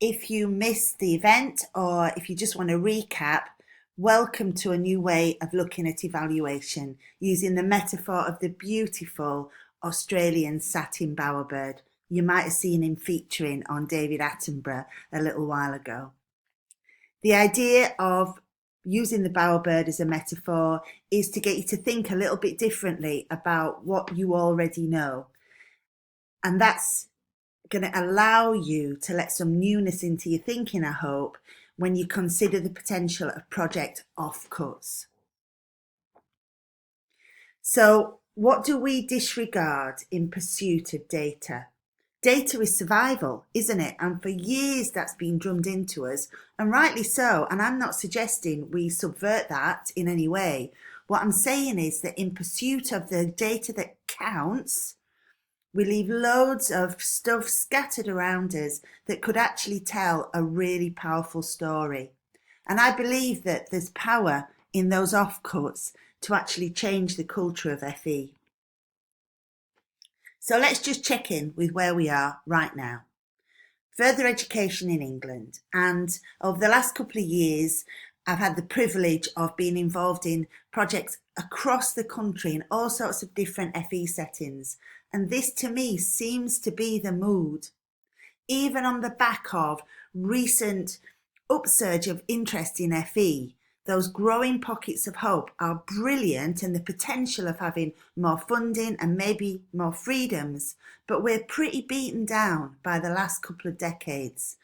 If you missed the event or if you just want to recap, welcome to a new way of looking at evaluation using the metaphor of the beautiful Australian satin bowerbird. You might have seen him featuring on David Attenborough a little while ago. The idea of using the bowerbird as a metaphor is to get you to think a little bit differently about what you already know. And that's going to allow you to let some newness into your thinking, I hope, when you consider the potential of project offcuts. So what do we disregard in pursuit of data? Data is survival, isn't it? And for years that's been drummed into us, and rightly so. And I'm not suggesting we subvert that in any way. What I'm saying is that in pursuit of the data that counts, we leave loads of stuff scattered around us that could actually tell a really powerful story. And I believe that there's power in those offcuts to actually change the culture of FE. So let's just check in with where we are right now. Further education in England. And over the last couple of years, I've had the privilege of being involved in projects across the country in all sorts of different FE settings. And this to me seems to be the mood. Even on the back of recent upsurge of interest in FE, those growing pockets of hope are brilliant, and the potential of having more funding and maybe more freedoms, but we're pretty beaten down by the last couple of decades.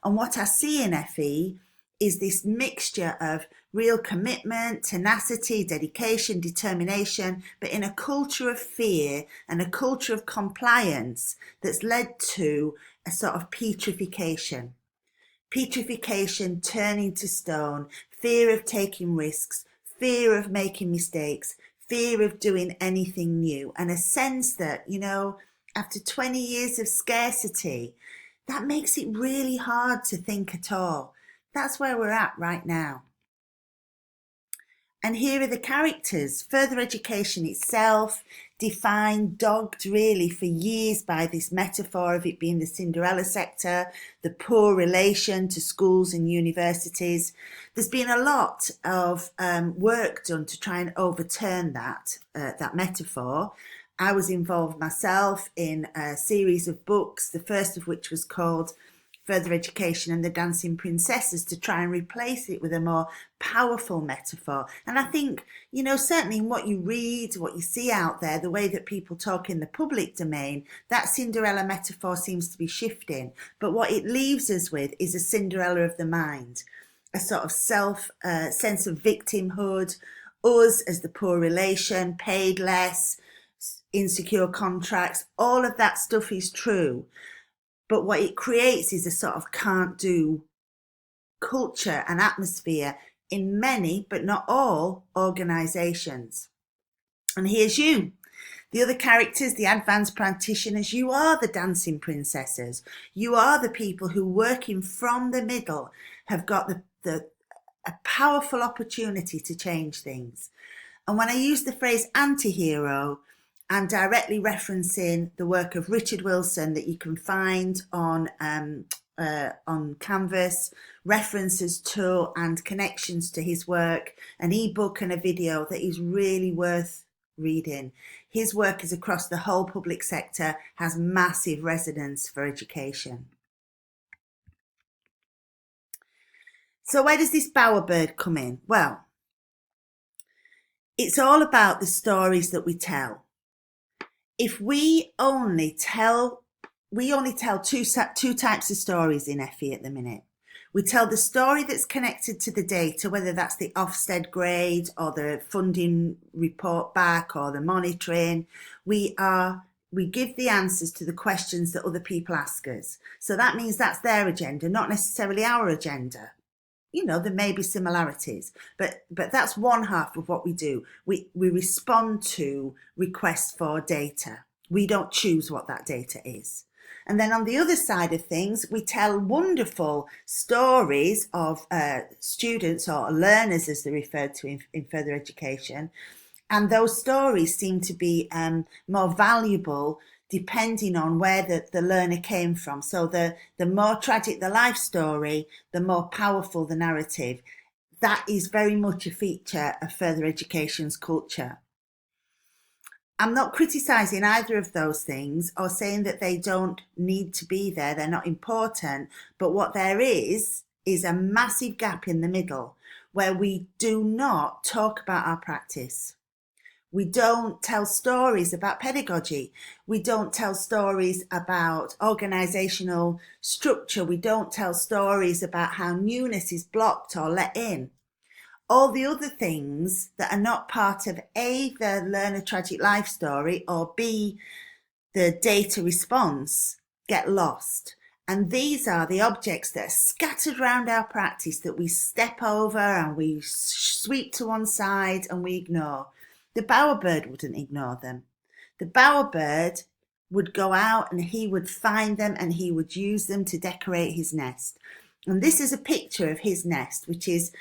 And what I see in FE is this mixture of real commitment, tenacity, dedication, determination, but in a culture of fear and a culture of compliance that's led to a sort of petrification. Petrification, turning to stone, fear of taking risks, fear of making mistakes, fear of doing anything new, and a sense that, after 20 years of scarcity, that makes it really hard to think at all. That's where we're at right now. And here are the characters. Further education itself, defined, dogged really for years by this metaphor of it being the Cinderella sector, the poor relation to schools and universities. There's been a lot of work done to try and overturn that metaphor. I was involved myself in a series of books, the first of which was called Further Education and the Dancing Princesses, to try and replace it with a more powerful metaphor. And I think, certainly in what you read, what you see out there, the way that people talk in the public domain, that Cinderella metaphor seems to be shifting. But what it leaves us with is a Cinderella of the mind, a sort of sense of victimhood, us as the poor relation, paid less, insecure contracts, all of that stuff is true. But what it creates is a sort of can't do culture and atmosphere in many, but not all, organisations. And here's you. The other characters, the advanced practitioners, you are the dancing princesses. You are the people who, working from the middle, have got a powerful opportunity to change things. And when I use the phrase anti-hero, I'm directly referencing the work of Richard Wilson that you can find on Canvas, references to and connections to his work, an ebook and a video that is really worth reading. His work is across the whole public sector, has massive resonance for education. So where does this bowerbird come in? Well, it's all about the stories that we tell. If we only tell two types of stories in FE at the minute. We tell the story that's connected to the data, whether that's the Ofsted grade or the funding report back or the monitoring. We give the answers to the questions that other people ask us. So that means that's their agenda, not necessarily our agenda. There may be similarities, but that's one half of what we do. We respond to requests for data. We don't choose what that data is. And then on the other side of things, we tell wonderful stories of students or learners, as they're referred to in further education. And those stories seem to be more valuable depending on where the learner came from. So the more tragic the life story, the more powerful the narrative. That is very much a feature of further education's culture. I'm not criticising either of those things or saying that they don't need to be there, they're not important, but what there is a massive gap in the middle where we do not talk about our practice. We don't tell stories about pedagogy. We don't tell stories about organisational structure. We don't tell stories about how newness is blocked or let in. All the other things that are not part of A, the learner tragic life story, or B, the data response get lost. And these are the objects that are scattered around our practice that we step over and we sweep to one side and we ignore. The bowerbird wouldn't ignore them. The bowerbird would go out and he would find them and he would use them to decorate his nest. And this is a picture of his nest, which is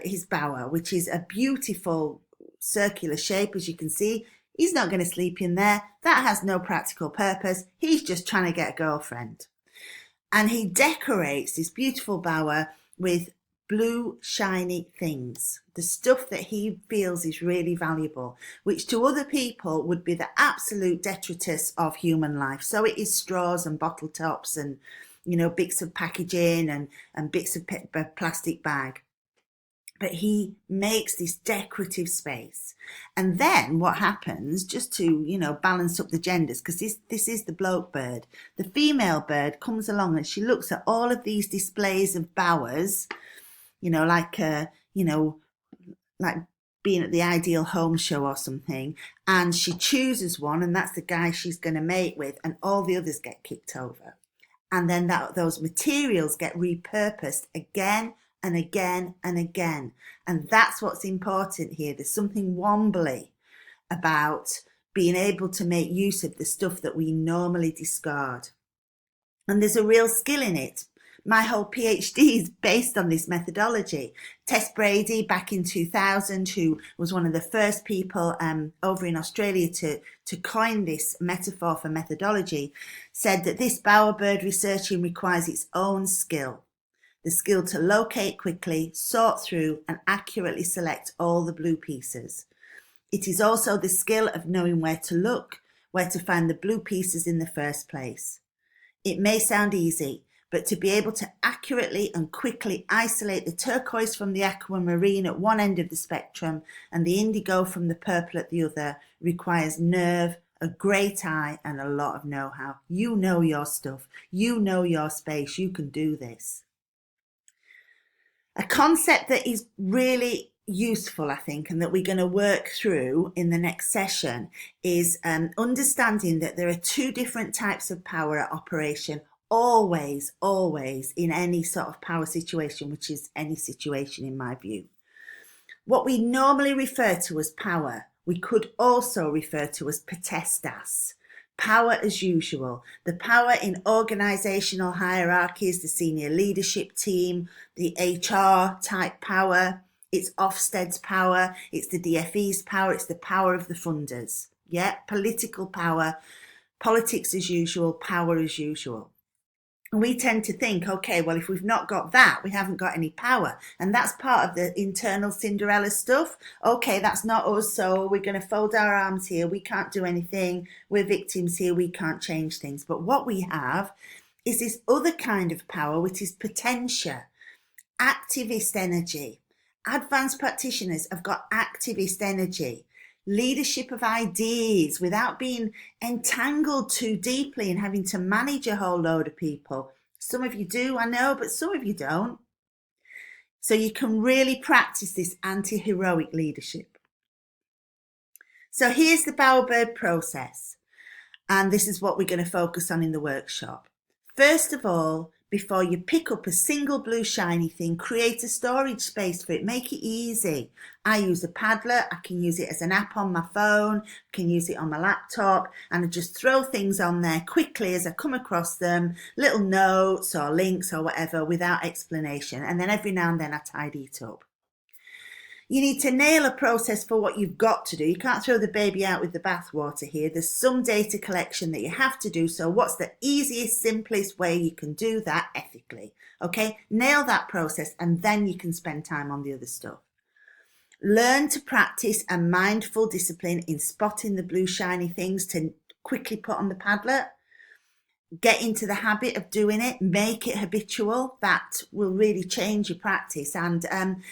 his bower, which is a beautiful circular shape, as you can see. He's not going to sleep in there. That has no practical purpose. He's just trying to get a girlfriend. And he decorates this beautiful bower with blue, shiny things, the stuff that he feels is really valuable, which to other people would be the absolute detritus of human life. So it is straws and bottle tops and bits of packaging and bits of plastic bag. But he makes this decorative space. And then what happens, just to, balance up the genders, because this is the bloke bird, the female bird comes along and she looks at all of these displays of bowers, like being at the Ideal Home show or something, and she chooses one, and that's the guy she's going to mate with, and all the others get kicked over. And then those materials get repurposed again and again and again. And that's what's important here. There's something wombly about being able to make use of the stuff that we normally discard. And there's a real skill in it. My whole PhD is based on this methodology. Tess Brady, back in 2000, who was one of the first people over in Australia to coin this metaphor for methodology, said that this bowerbird researching requires its own skill. The skill to locate quickly, sort through, and accurately select all the blue pieces. It is also the skill of knowing where to look, where to find the blue pieces in the first place. It may sound easy, but to be able to accurately and quickly isolate the turquoise from the aquamarine at one end of the spectrum and the indigo from the purple at the other requires nerve, a great eye, and a lot of know-how. You know your stuff. You know your space. You can do this. A concept that is really useful, I think, and that we're going to work through in the next session is understanding that there are two different types of power at operation always in any sort of power situation, which is any situation in my view. What we normally refer to as power, we could also refer to as potestas. Power as usual, the power in organisational hierarchies, the senior leadership team, the HR type power, it's Ofsted's power, it's the DFE's power, it's the power of the funders. Yeah, political power, politics as usual, power as usual. And we tend to think, okay, well, if we've not got that, we haven't got any power. And that's part of the internal Cinderella stuff. Okay, that's not us, so we're going to fold our arms here. We can't do anything. We're victims here. We can't change things. But what we have is this other kind of power, which is potentia, activist energy. Advanced practitioners have got activist energy. Leadership of ideas without being entangled too deeply and having to manage a whole load of people. Some of you do, I know, but some of you don't. So you can really practice this anti-heroic leadership. So here's the bowerbird process. And this is what we're going to focus on in the workshop. First of all, before you pick up a single blue shiny thing, create a storage space for it. Make it easy. I use a Padlet. I can use it as an app on my phone. I can use it on my laptop. And I just throw things on there quickly as I come across them, little notes or links or whatever without explanation. And then every now and then I tidy it up. You need to nail a process for what you've got to do. You can't throw the baby out with the bathwater here. There's some data collection that you have to do. So what's the easiest, simplest way you can do that ethically? Okay, nail that process and then you can spend time on the other stuff. Learn to practice a mindful discipline in spotting the blue shiny things to quickly put on the Padlet. Get into the habit of doing it, make it habitual. That will really change your practice, and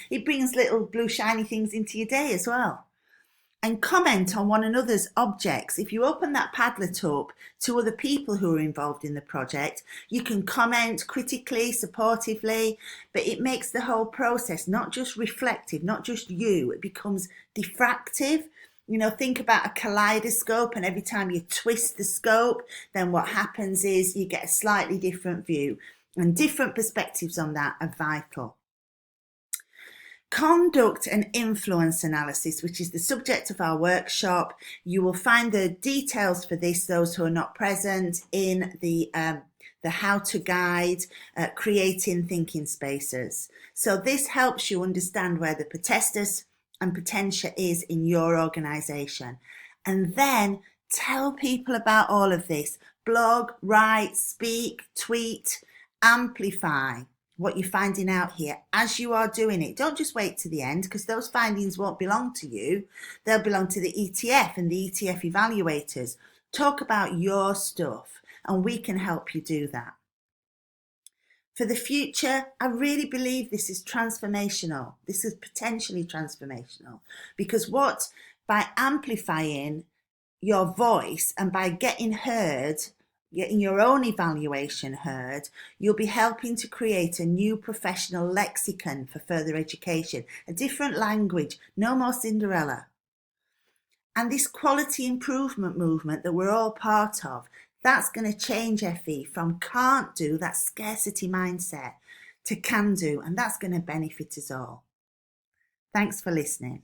it brings little blue shiny things into your day as well. And comment on one another's objects. If you open that Padlet up to other people who are involved in the project, you can comment critically, supportively, but it makes the whole process not just reflective, not just you, it becomes diffractive. You know, think about a kaleidoscope, and every time you twist the scope, then what happens is you get a slightly different view, and different perspectives on that are vital. Conduct and influence analysis, which is the subject of our workshop. You will find the details for this, those who are not present, in the how-to guide, Creating Thinking Spaces. So this helps you understand where the potestas and potentia is in your organisation. And then tell people about all of this. Blog, write, speak, tweet, amplify what you're finding out here as you are doing it. Don't just wait to the end, because those findings won't belong to you. They'll belong to the ETF and the ETF evaluators. Talk about your stuff and we can help you do that. For the future, I really believe this is transformational. This is potentially transformational, because by amplifying your voice and by getting your own evaluation heard, you'll be helping to create a new professional lexicon for further education, a different language, no more Cinderella. And this quality improvement movement that we're all part of, that's going to change FE from can't do, that scarcity mindset, to can do, and that's going to benefit us all. Thanks for listening.